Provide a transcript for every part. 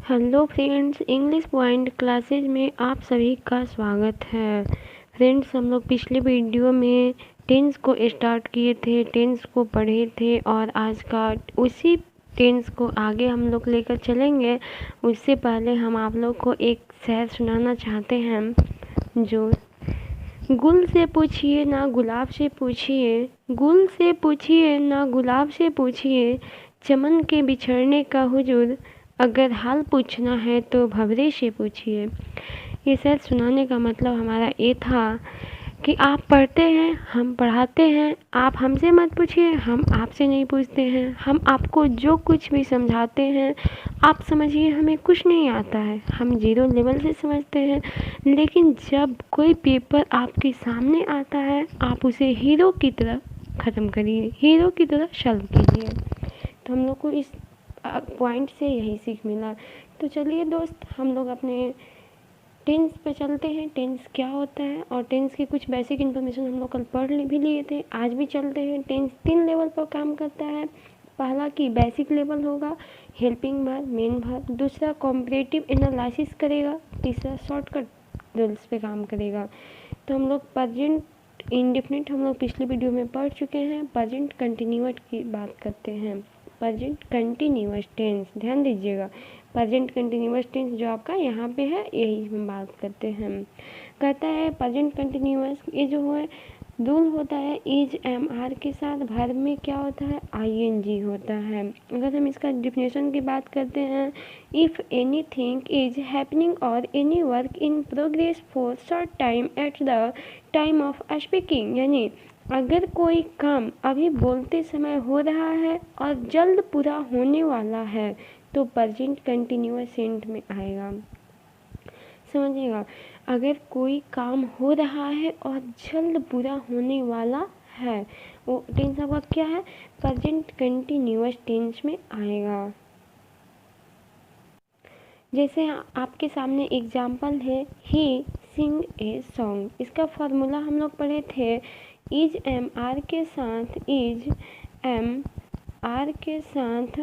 Hello friends, English point classes में आप सभी का स्वागत है। फ्रेंड्स, हम लोग पिछले वीडियो में टेंस को स्टार्ट किए थे, टेंस को पढ़े थे और आज का उसी टेंस को आगे हम लोग लेकर चलेंगे। उससे पहले हम आप लोग को एक शेर सुनाना चाहते हैं, जो गुल से पूछिए ना गुलाब से पूछिए, गुल से पूछिए ना गुलाब से पूछिए, चमन के बिछड़ने का हुजूर, अगर हाल पूछना है तो भंवरे से पूछिए। ये शेर सुनाने का मतलब हमारा ये था कि आप पढ़ते हैं, हम पढ़ाते हैं, आप हमसे मत पूछिए, हम आपसे नहीं पूछते हैं। हम आपको जो कुछ भी समझाते हैं, आप समझिए हमें कुछ नहीं आता है, हम 0 लेवल से समझते हैं। लेकिन जब कोई पेपर आपके सामने आता है, आप उसे हीरो की तरह ख़त्म करिए, हीरो की तरह सॉल्व कीजिए। तो हम लोग को इस पॉइंट से यही सीख मिला। तो चलिए दोस्त, हम लोग अपने टेंस पे चलते हैं। टेंस क्या होता है और टेंस की कुछ बेसिक इन्फॉर्मेशन हम लोग कल पढ़ भी लिए थे, आज भी चलते हैं। टेंस 3 लेवल पर काम करता है। पहला कि बेसिक लेवल होगा, हेल्पिंग वर्ब, मेन वर्ब। दूसरा कॉम्परेटिव एनालिसिस करेगा। तीसरा शॉर्टकट रूल्स पे काम करेगा। तो हम लोग प्रेजेंट इंडेफिनिट हम लोग पिछले वीडियो में पढ़ चुके हैं। प्रेजेंट कंटिन्यूअस की बात करते हैं। प्रेजेंट कंटिन्यूअस टेंस, ध्यान दीजिएगा, प्रेजेंट कंटिन्यूअस टेंस जो आपका यहाँ पे है, यही हम बात करते हैं। कहता है प्रेजेंट कंटिन्यूअस, ये जो है रूल होता है, इज एम आर के साथ वर्ब में क्या होता है, ing होता है। अगर हम इसका डिफिनेशन की बात करते हैं, if anything is happening or any work in progress for short time at the time of speaking, यानी अगर कोई काम अभी बोलते समय हो रहा है और जल्द पूरा होने वाला है तो प्रेजेंट कंटिन्यूअस सेंट में आएगा। समझिएगा, अगर कोई काम हो रहा है और जल्द पूरा होने वाला है, वो टेंस आपका क्या है, प्रेजेंट कंटिन्यूअस टेंस में आएगा। जैसे आपके सामने एग्जाम्पल है, ही सिंग ए सॉन्ग। इसका फार्मूला हम लोग पढ़े थे, इज एम आर के साथ, इज एम आर के साथ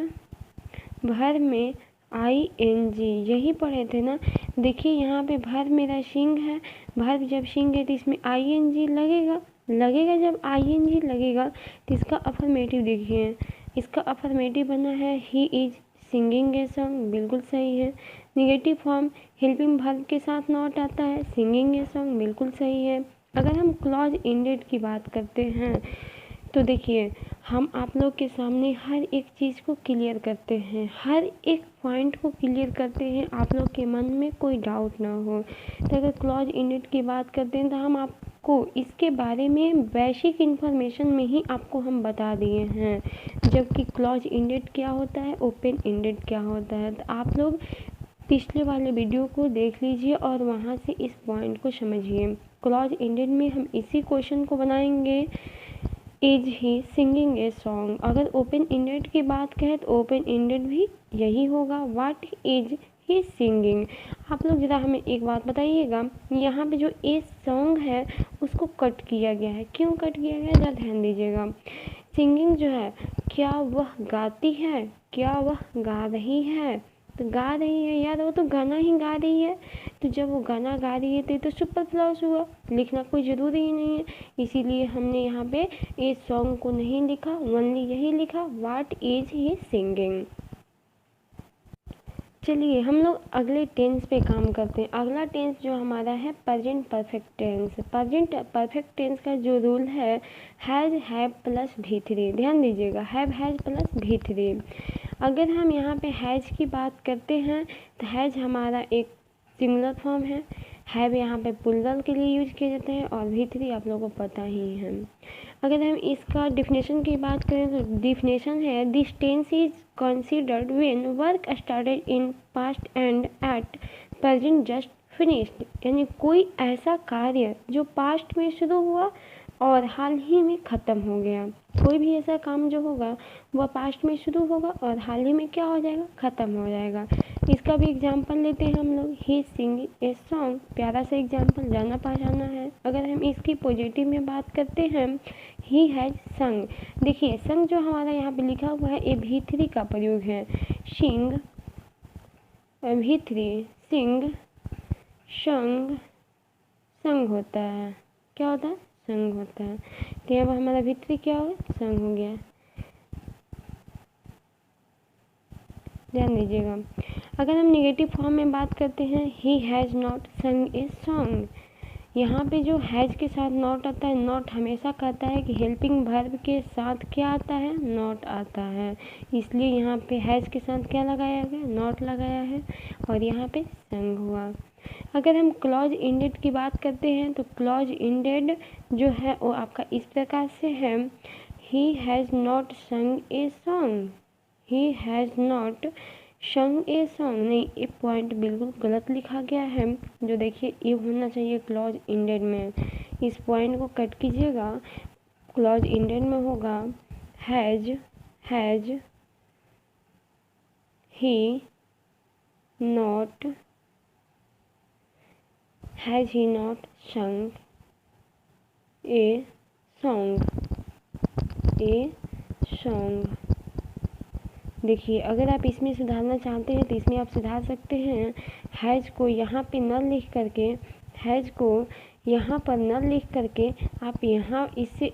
भर में ing, यही पढ़े थे ना। देखिए यहाँ पे भर मेरा सिंग है, भर जब सिंग है तो इसमें ing लगेगा जब ing लगेगा तो इसका अफर्मेटिव देखिए, इसका अफर्मेटिव बना है he is singing a song, बिल्कुल सही है। निगेटिव फॉर्म हेल्पिंग वर्ब के साथ नॉट आता है, सिंगिंग ए सॉन्ग, बिल्कुल सही है। अगर हम क्लॉज इंडेड की बात करते हैं तो देखिए, हम आप लोग के सामने हर एक चीज़ को क्लियर करते हैं, हर एक पॉइंट को क्लियर करते हैं, आप लोग के मन में कोई डाउट ना हो। तो अगर क्लॉज इंडेड की बात करते हैं तो हम आपको इसके बारे में बेसिक इन्फॉर्मेशन में ही आपको हम बता दिए हैं। जबकि क्लॉज इंडेड क्या होता है, ओपन इंडेड क्या होता है, तो आप लोग पिछले वाले वीडियो को देख लीजिए और वहाँ से इस पॉइंट को समझिए। क्लॉज इंडेड में हम इसी क्वेश्चन को बनाएंगे, is he singing a song. अगर ओपन इंडेड की बात करें तो ओपन इंडेड भी यही होगा, व्हाट इज ही सिंगिंग। आप लोग ज़रा हमें एक बात बताइएगा, यहाँ पे जो ए सॉन्ग है उसको कट किया गया है, क्यों कट किया गया है, ज़रा ध्यान दीजिएगा। सिंगिंग जो है, क्या वह गाती है, क्या वह गा रही है, तो गा रही है यार, वो तो गाना ही गा रही है। तो जब वो गाना गा रही है तो सुपर क्लॉज हुआ, लिखना कोई ज़रूरी ही नहीं है, इसीलिए हमने यहाँ पे इस सॉन्ग को नहीं लिखा, ओनली यही लिखा, व्हाट इज ही सिंगिंग। चलिए हम लोग अगले टेंस पे काम करते हैं। अगला टेंस जो हमारा है present perfect tense. Present perfect tense का जो रूल है, हैज़, हैव प्लस V3। ध्यान दीजिएगा, हैव, हैज़ प्लस V3। अगर हम यहाँ पे हैज़ की बात करते हैं तो हैज़ हमारा एक सिंगुलर फॉर्म है, हैव यहाँ पे प्लूरल के लिए यूज किए जाते हैं और V3 आप लोगों को पता ही है। अगर हम इसका डिफिनेशन की बात करें तो डिफिनेशन है, this tense is considered when work started in past and at present just finished, यानी कोई ऐसा कार्य जो पास्ट में शुरू हुआ और हाल ही में ख़त्म हो गया। कोई भी ऐसा काम जो होगा वह पास्ट में शुरू होगा और हाल ही में क्या हो जाएगा, ख़त्म हो जाएगा। इसका भी एग्जांपल लेते हैं हम लोग, ही सिंगिंग ए सॉन्ग, प्यारा सा एग्जांपल, जाना पहचाना है। अगर हम इसकी पॉजिटिव में बात करते हैं, ही हैज़ संग। देखिए संग जो हमारा यहाँ पे लिखा हुआ है, ये V3 का प्रयोग है। सिंग अभित्री सिंग संग संग होता है, क्या होता है? संग होता है। तो अब हमारा अभित्री क्या हो गया? संग हो गया। ध्यान दीजिएगा। अगर हम नेगेटिव फॉर्म में बात करते हैं, ही हैज़ नॉट संग ए सॉन्ग, यहाँ पे जो हैज़ के साथ नॉट आता है, नॉट हमेशा कहता है कि हेल्पिंग वर्ब के साथ क्या आता है? नॉट आता है। इसलिए यहाँ पे हैज़ के साथ क्या लगाया गया? नॉट लगाया है और यहाँ पे संग हुआ। अगर हम क्लॉज इंडेड की बात करते हैं तो क्लॉज इंडेड जो है वो आपका इस प्रकार से है, ही हैज़ नॉट संग a song, he has not संग ए सॉन्ग। नहीं, ये पॉइंट बिल्कुल गलत लिखा गया है। जो देखिए ये होना चाहिए क्लॉज इंडेड में, इस पॉइंट को कट कीजिएगा। क्लॉज इंडेड में होगा हैज़ ही नॉट संग ए सॉन्ग। देखिए अगर आप इसमें सुधारना चाहते हैं तो इसमें आप सुधार सकते हैं। हैज़ को यहाँ पे न लिख करके, हैज़ को यहाँ पर न लिख करके आप यहाँ इससे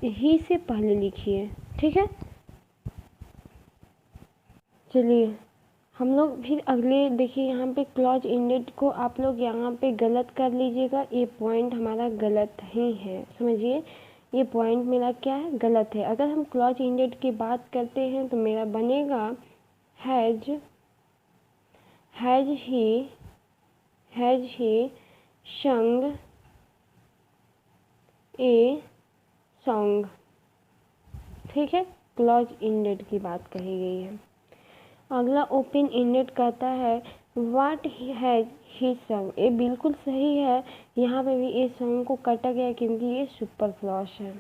ही से पहले लिखिए, ठीक है। चलिए हम लोग फिर अगले देखिए, यहाँ पे क्लॉज इंडेड को आप लोग यहाँ पे गलत कर लीजिएगा। ये पॉइंट हमारा गलत ही है, समझिए ये पॉइंट मेरा क्या है? गलत है। अगर हम क्लॉज इंडेड की बात करते हैं तो मेरा बनेगा हैज़ ही संग ए सॉन्ग, ठीक है। क्लॉज इंडेड की बात कही गई है। अगला ओपन इंडेड कहता है व्हाट हैज़ ही संग। ये बिल्कुल सही है, यहाँ पे भी ये सॉन्ग को काटा गया क्योंकि ये सुपरफ्लॉस है।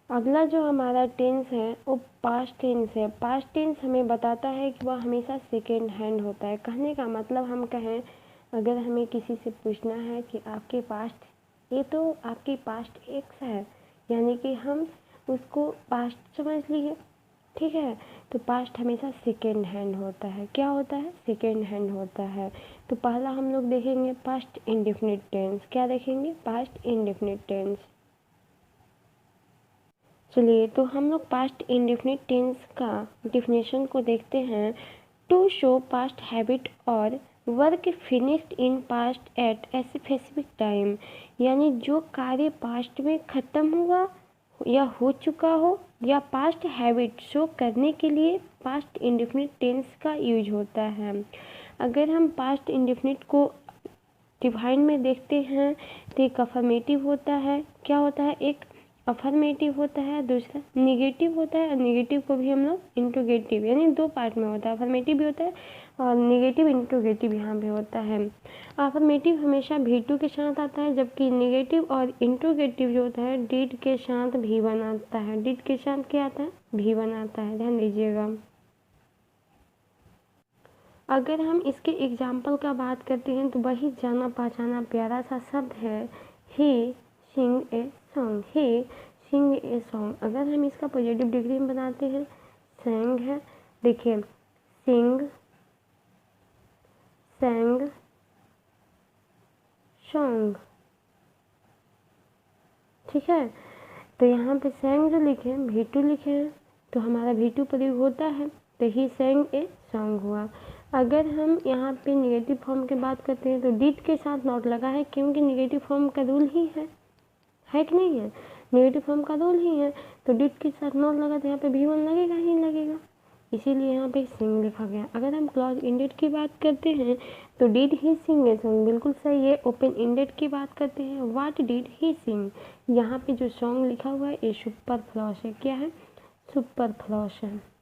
अगला जो हमारा टेंस है वो पास्ट टेंस है। पास्ट टेंस हमें बताता है कि वह हमेशा सेकेंड हैंड होता है। कहने का मतलब हम कहें, अगर हमें किसी से पूछना है कि आपके पास्ट, ये तो आपकी पास्ट एक्स है, यानी कि हम उसको पास्ट समझ लिए, ठीक है। तो पास्ट हमेशा सेकेंड हैंड होता है। क्या होता है? सेकेंड हैंड होता है। तो पहला हम लोग देखेंगे पास्ट इंडेफिनिट टेंस। क्या देखेंगे? Past indefinite tense. चलिए तो हम लोग पास्ट इंडेफिनिट टेंस का डिफिनेशन को देखते हैं। टू शो पास्ट हैबिट और work finished in past at a specific time, यानी जो कार्य पास्ट में ख़त्म हुआ या हो चुका हो या पास्ट हैबिट शो करने के लिए पास्ट इंडेफिनिट टेंस का यूज होता है। अगर हम पास्ट इंडेफिनिट को डिफाइन में देखते हैं तो एक अफर्मेटिव होता है। क्या होता है? एक अफर्मेटिव होता है, दूसरा निगेटिव होता है। और निगेटिव को भी हम लोग इंट्रोगेटिव, यानी दो पार्ट में होता है, अफर्मेटिव भी होता है और निगेटिव इंट्रोगेटिव यहाँ पे होता है। अफर्मेटिव हमेशा V2 के साथ आता है, जबकि निगेटिव और इंट्रोगेटिव जो होता है डिड के साथ V1 आता है। डिड के साथ क्या आता है? V1 आता है, ध्यान दीजिएगा। अगर हम इसके एग्जाम्पल का बात करते हैं तो वही जाना पहचाना प्यारा सा शब्द है ही सिंग a song. He Singh a song. अगर हम इसका पॉजिटिव डिग्री में बनाते हैं, सेंग है, देखिए सिंग, सेंग, सॉन्ग, ठीक है। तो यहाँ पे सेंग जो लिखे हैं V2 लिखे हैं तो हमारा V2 प्रयोग होता है, तो ही सेंग ए सॉन्ग हुआ। अगर हम यहाँ पे निगेटिव फॉर्म की बात करते हैं तो डिड के साथ नॉट लगा है, क्योंकि निगेटिव फॉर्म का रूल ही है कि नहीं है? निगेटिव फॉर्म का रूल ही है, तो डिड के साथ नॉट लगा तो यहाँ पे V1 लगेगा ही लगेगा, इसीलिए यहाँ पे सिंग लिखा गया। अगर हम क्लॉज इंडेड की बात करते हैं तो did he Singh a song, बिल्कुल सही है। ओपन इंडेड की बात करते हैं, व्हाट डिड ही सिंग। यहाँ पे जो सॉन्ग लिखा हुआ है ये सुपरफ्लॉस है। क्या है? सुपरफ्लॉस है।